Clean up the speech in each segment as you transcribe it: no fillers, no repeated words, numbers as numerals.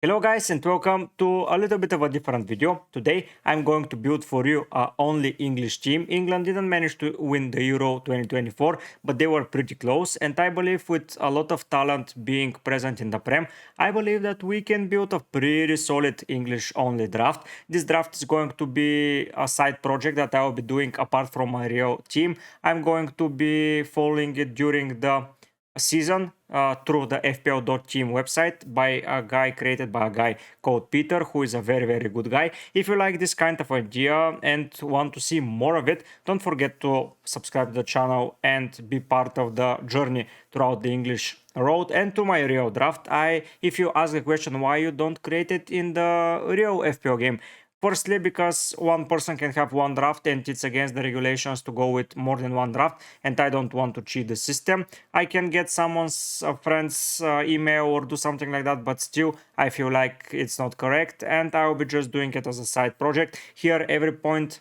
Hello guys and welcome to a little bit of a different video. Today I'm going to build for you a only English team. England didn't manage to win the Euro 2024, but they were pretty close, and I believe with a lot of talent being present in the Prem, I believe that we can build a pretty solid English only draft. This draft is going to be a side project that I will be doing apart from my real team. I'm going to be following it during the season through the FPL.team website by a guy created by a guy called Peter, who is a very good guy. If you like this kind of idea and want to see more of it, don't forget to subscribe to the channel and be part of the journey throughout the English road and to my real draft. If you ask a question why you don't create it in the real FPL game, firstly, because one person can have one draft and it's against the regulations to go with more than one draft, and I don't want to cheat the system. I can get someone's friend's email or do something like that, but still I feel like it's not correct, and I will be just doing it as a side project. Here every point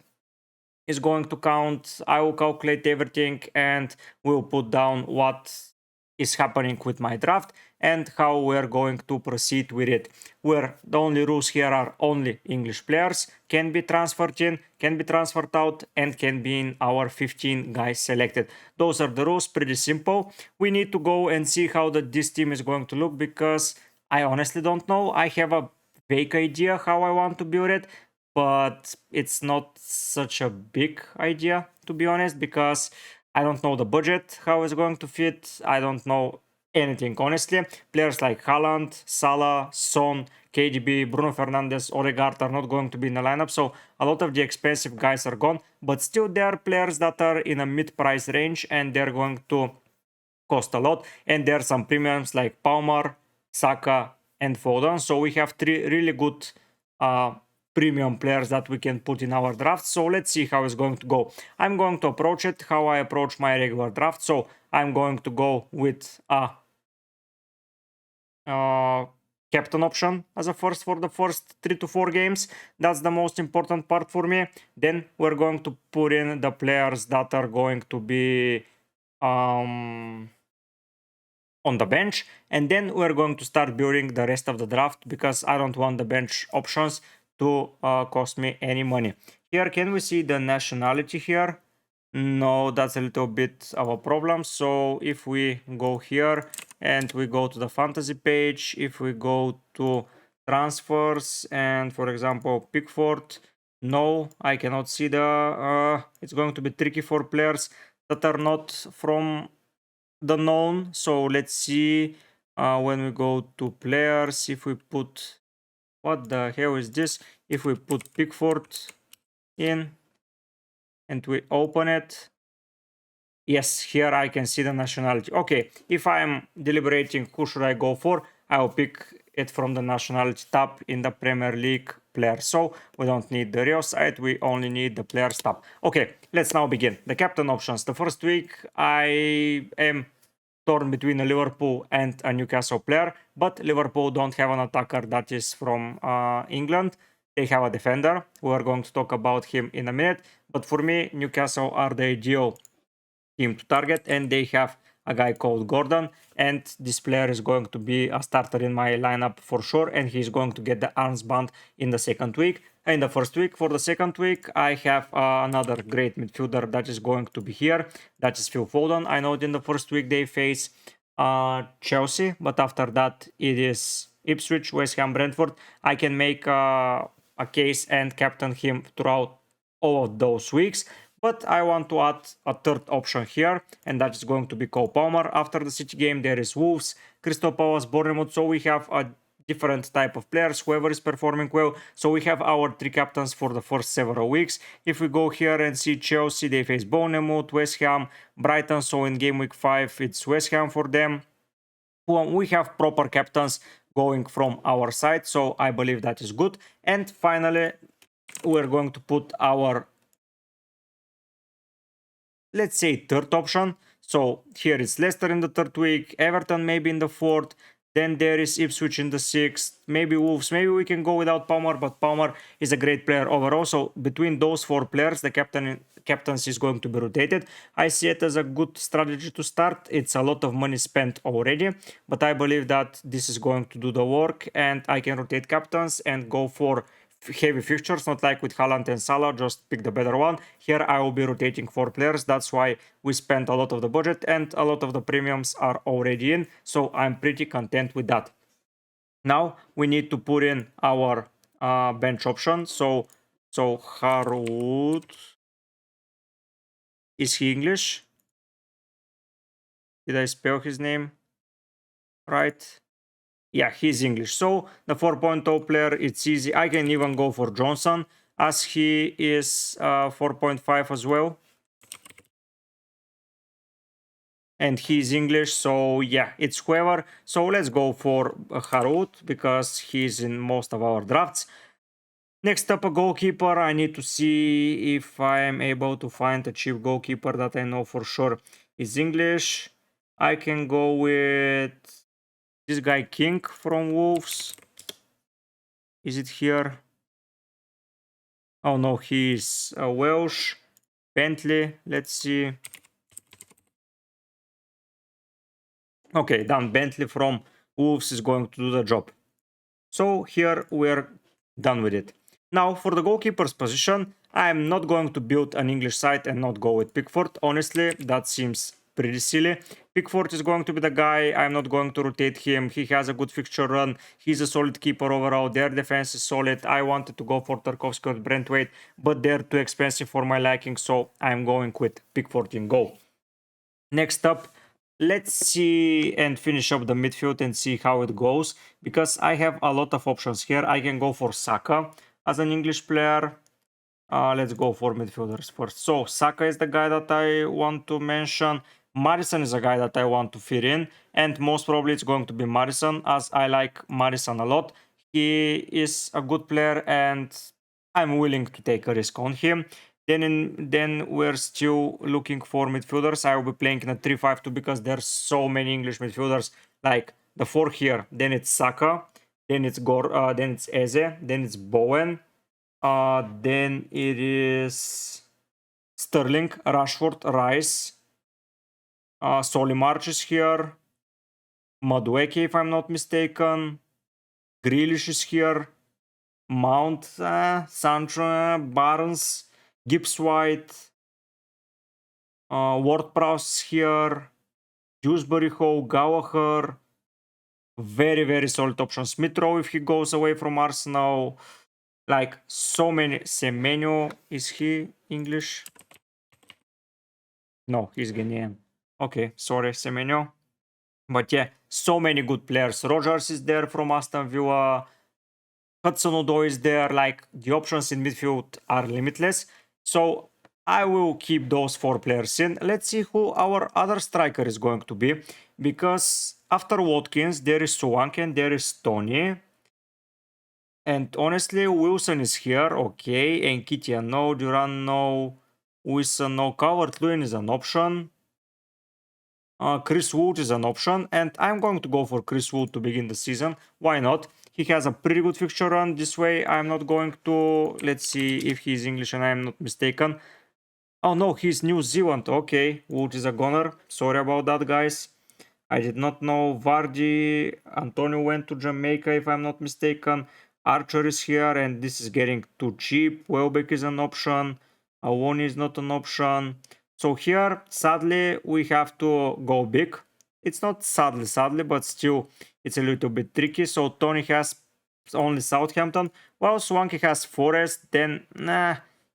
is going to count. I will calculate everything and we'll put down what is happening with my draft and how we're going to proceed with it. Where the only rules here are only English players can be transferred in, can be transferred out, and can be in our 15 guys selected. Those are the rules, pretty simple. We need to go and see how this team is going to look, because I honestly don't know. I have a vague idea how I want to build it, but it's not such a big idea, to be honest, because I don't know the budget, how it's going to fit. I don't know anything, honestly. Players like Haaland, Salah, Son, KDB, Bruno Fernandes, Odegaard are not going to be in the lineup, so a lot of the expensive guys are gone, but still there are players that are in a mid-price range and they're going to cost a lot, and there are some premiums like Palmer, Saka, and Foden, so we have three really good premium players that we can put in our draft. So let's see how it's going to go. I'm going to approach it how I approach my regular draft. So I'm going to go with a captain option as a first for the first 3 to 4 games. That's the most important part for me. Then we're going to put in the players that are going to be on the bench, and then we're going to start building the rest of the draft, because I don't want the bench options to cost me any money. Here, can we see the nationality here? No, that's a little bit of a problem. So if we go here and we go to the fantasy page, if we go to transfers and, for example, Pickford, no, I cannot see the it's going to be tricky for players that are not from the known. So let's see when we go to players, if we put, what the hell is this? If we put Pickford in and we open it, yes, here I can see the nationality. Okay, if I'm deliberating who should I go for, I will pick it from the nationality tab in the Premier League player. So we don't need the real site, we only need the players tab. Okay, let's now begin. The captain options. The first week I am torn between a Liverpool and a Newcastle player, but Liverpool don't have an attacker that is from England. They have a defender. We are going to talk about him in a minute. But for me, Newcastle are the ideal team to target, and they have a guy called Gordon, and this player is going to be a starter in my lineup for sure, and he's going to get the armband in the second week. In the first week, for the second week, I have another great midfielder that is going to be here. That is Phil Foden. I know that in the first week they face Chelsea, but after that it is Ipswich, West Ham, Brentford. I can make a case and captain him throughout all of those weeks. But I want to add a third option here, and that is going to be Cole Palmer. After the City game, there is Wolves, Crystal Palace, Bournemouth. So we have a different type of players, whoever is performing well. So we have our three captains for the first several weeks. If we go here and see Chelsea, they face Bournemouth, West Ham, Brighton. So in game week 5, it's West Ham for them. We have proper captains going from our side, so I believe that is good. And finally, we're going to put our, let's say, third option. So here it's Leicester in the third week, Everton maybe in the fourth, Then there is Ipswich in the 6th, maybe Wolves. Maybe we can go without Palmer, but Palmer is a great player overall. So between those 4 players, the captaincy is going to be rotated. I see it as a good strategy to start. It's a lot of money spent already, but I believe that this is going to do the work, and I can rotate captains and go for heavy fixtures, not like with Haaland and Salah, just pick the better one. Here I will be rotating 4 players, that's why we spent a lot of the budget and a lot of the premiums are already in, so I'm pretty content with that. Now we need to put in our bench option. So Harwood, is he English? Did I spell his name right? Yeah, he's English. So the 4.0 player, it's easy. I can even go for Johnson as he is 4.5 as well. And he's English, so yeah, it's whoever. So let's go for Harut because he's in most of our drafts. Next up, a goalkeeper. I need to see if I am able to find a cheap goalkeeper that I know for sure is English. I can go with this guy King from Wolves. Is it here? Oh no, he's Welsh. Bentley, let's see. Okay, done. Bentley from Wolves is going to do the job. So here we're done with it. Now for the goalkeeper's position, I'm not going to build an English side and not go with Pickford. Honestly, that seems pretty silly. Pickford is going to be the guy. I'm not going to rotate him. He has a good fixture run. He's a solid keeper overall. Their defense is solid. I wanted to go for Tarkovsky or Brentwaite, but they're too expensive for my liking, so I'm going with Pickford in goal. Next up, let's see and finish up the midfield and see how it goes, because I have a lot of options here. I can go for Saka as an English player. Let's go for midfielders first. So Saka is the guy that I want to mention. Maddison is a guy that I want to fit in, and most probably it's going to be Maddison, as I like Maddison a lot. He is a good player and I'm willing to take a risk on him. Then we're still looking for midfielders. I will be playing in a 3-5-2 because there's so many English midfielders. Like the 4 here, then it's Saka, then it's then it's Eze, then it's Bowen, then it is Sterling, Rashford, Rice, Solly March is here, Madueke if I'm not mistaken, Grealish is here, Mount, Sancho, Barnes, Gibbs White, Ward-Prowse here, Dewsbury Hall, Gallagher, very solid option. Smith-Rowe if he goes away from Arsenal. Like so many. Semenyo, is he English? No, he's Ghanaian. Okay, sorry, Semenyo. But yeah, so many good players. Rogers is there from Aston Villa. Hudson-Odoi is there. Like the options in midfield are limitless. So I will keep those 4 players in. Let's see who our other striker is going to be. Because after Watkins, there is Solanke and there is Tony. And honestly, Wilson is here. Okay. Nketiah no. Duran no. Wilson no. Calvert-Lewin is an option. Chris Wood is an option. And I'm going to go for Chris Wood to begin the season. Why not? He has a pretty good fixture run. This way, I'm not going to... Let's see if he's English and I'm not mistaken. Oh no, he's New Zealand. Okay, Wood is a goner. Sorry about that, guys. I did not know. Vardy, Antonio went to Jamaica if I'm not mistaken. Archer is here and this is getting too cheap. Welbeck is an option. Awoni is not an option. So here, sadly, we have to go big. It's not sadly, but still, it's a little bit tricky. So Tony has only Southampton. Well, Swanky has Forest. Then,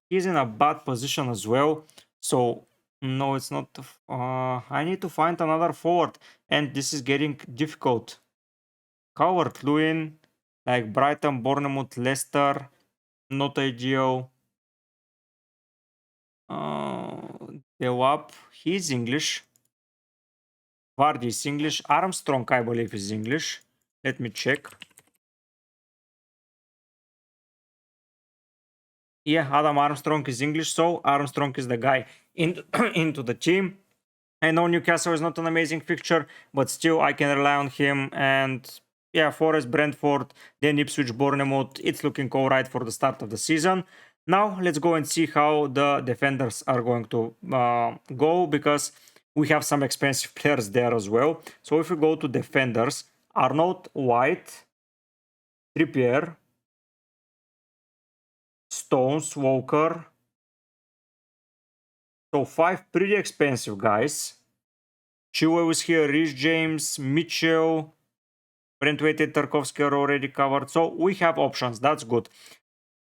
he's in a bad position as well. So, no, it's not. I need to find another forward. And this is getting difficult. Calvert-Lewin, like Brighton, Bournemouth, Leicester. Not ideal. Delap, he's English. Vardy is English. Armstrong, I believe, is English. Let me check. Yeah, Adam Armstrong is English, so Armstrong is the guy into the team. I know Newcastle is not an amazing fixture, but still I can rely on him. And yeah, Forest, Brentford, then Ipswich, Bournemouth. It's looking alright for the start of the season. Now let's go and see how the defenders are going to go, because we have some expensive players there as well. So if we go to defenders, Arnold, White, Trippier, Stones, Walker. So 5 pretty expensive guys. Chilwell is here, Rhys James, Mitchell, Brentwaite, Tarkovsky are already covered. So we have options, that's good.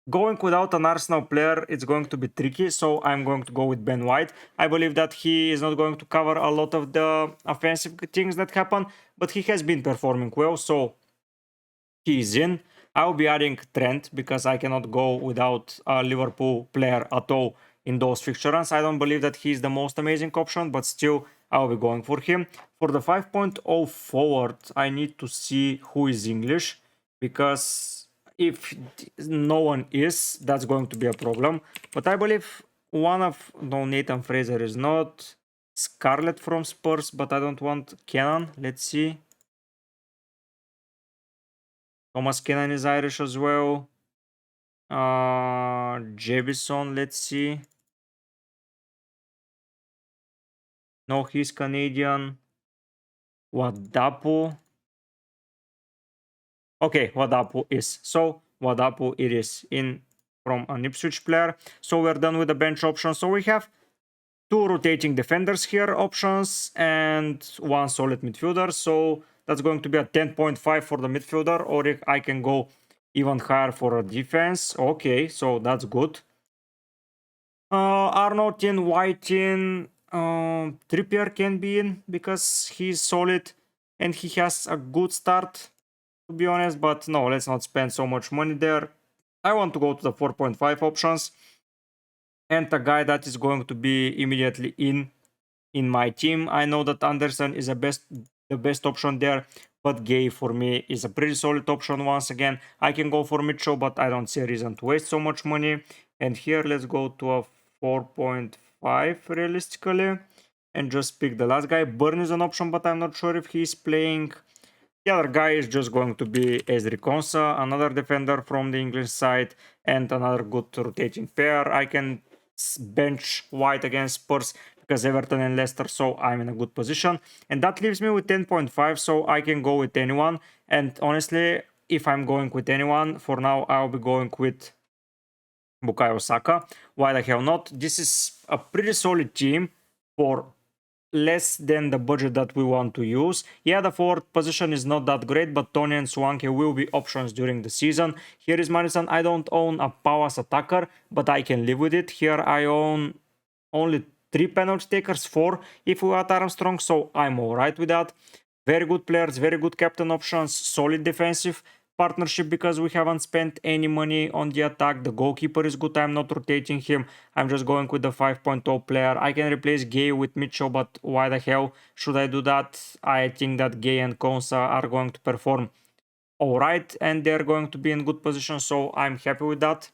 Going without an Arsenal player, it's going to be tricky, so I'm going to go with Ben White. I believe that he is not going to cover a lot of the offensive things that happen, but he has been performing well, so he is in. I'll be adding Trent because I cannot go without a Liverpool player at all in those fixture runs. I don't believe that he's the most amazing option, but still I'll be going for him. For the 5.0 forward, I need to see who is English, because if no one is, that's going to be a problem. But I believe no, Nathan Fraser is not. Scarlett from Spurs, but I don't want Kenan. Let's see. Thomas Kenan is Irish as well. Jebison, let's see. No, he's Canadian. Wadapo. Okay, Wadapo is. So, Wadapo it is in from an Ipswich player. So we're done with the bench options. So we have 2 rotating defenders here options and 1 solid midfielder. So that's going to be a 10.5 for the midfielder, or I can go even higher for a defense. Okay, so that's good. Arnold in, White in, Trippier can be in because he's solid and he has a good start, to be honest. But no, let's not spend so much money there. I want to go to the 4.5 options and a guy that is going to be immediately in my team. I know that Anderson is the best option there, but Gay for me is a pretty solid option once again. I can go for Mitchell, but I don't see a reason to waste so much money. And here let's go to a 4.5 realistically and just pick the last guy. Burn is an option, but I'm not sure if he's playing. The other guy is just going to be Ezri Konsa, another defender from the English side, and another good rotating pair. I can bench White against Spurs because Everton and Leicester, so I'm in a good position. And that leaves me with 10.5, so I can go with anyone. And honestly, if I'm going with anyone, for now I'll be going with Bukayo Saka. Why the hell not? This is a pretty solid team for less than the budget that we want to use. Yeah, the forward position is not that great, but Tony and Swanke will be options during the season. Here is Madison. I don't own a Palace attacker, but I can live with it. Here I own only 3 penalty takers, 4 if we add Armstrong, so I'm alright with that. Very good players, very good captain options, solid defensive partnership because we haven't spent any money on the attack. The goalkeeper is good. I'm not rotating him. I'm just going with the 5.0 player. I can replace Gay with Mitchell, but why the hell should I do that? I think that Gay and Konsa are going to perform alright and they're going to be in good position, so I'm happy with that.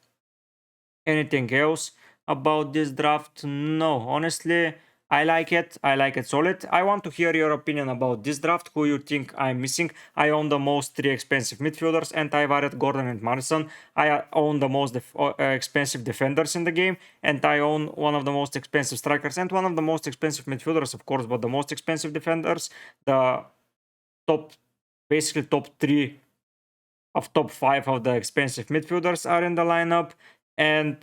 Anything else about this draft? No, honestly, I like it. I like it solid. I want to hear your opinion about this draft. Who you think I'm missing? I own the most 3 expensive midfielders, and I've added Gordon and Madison. I own the most expensive defenders in the game, and I own one of the most expensive strikers and one of the most expensive midfielders, of course, but the most expensive defenders. The basically top 3 of top 5 of the expensive midfielders are in the lineup, and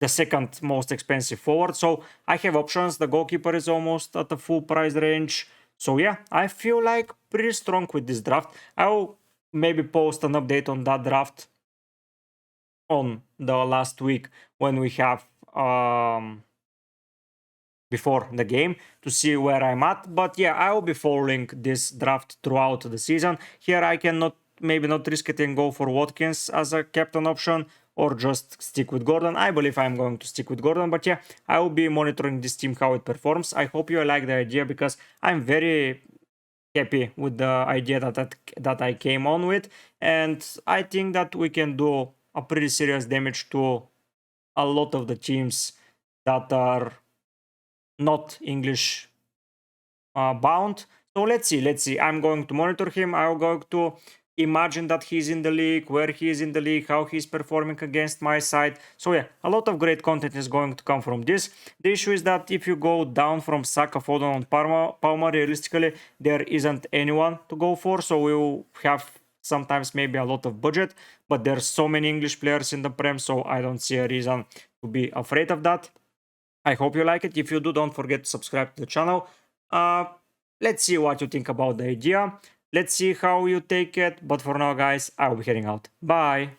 the second most expensive forward. So I have options. The goalkeeper is almost at the full price range. So yeah, I feel like pretty strong with this draft. I'll maybe post an update on that draft on the last week when we have before the game to see where I'm at. But yeah, I will be following this draft throughout the season. Here I cannot maybe not risk it and go for Watkins as a captain option, or just stick with Gordon. I believe I'm going to stick with Gordon, but yeah, I will be monitoring this team, how it performs. I hope you like the idea because I'm very happy with the idea that I came on with, and I think that we can do a pretty serious damage to a lot of the teams that are not English bound. So let's see. I'm going to monitor him. I'm going to imagine that he's in the league, where he is in the league, how he's performing against my side. So yeah, a lot of great content is going to come from this. The issue is that if you go down from Saka, Foden, and Palmer, realistically, there isn't anyone to go for. So we'll have sometimes maybe a lot of budget, but there's so many English players in the Prem, so I don't see a reason to be afraid of that. I hope you like it. If you do, don't forget to subscribe to the channel. Let's see what you think about the idea. Let's see how you take it. But for now, guys, I'll be heading out. Bye.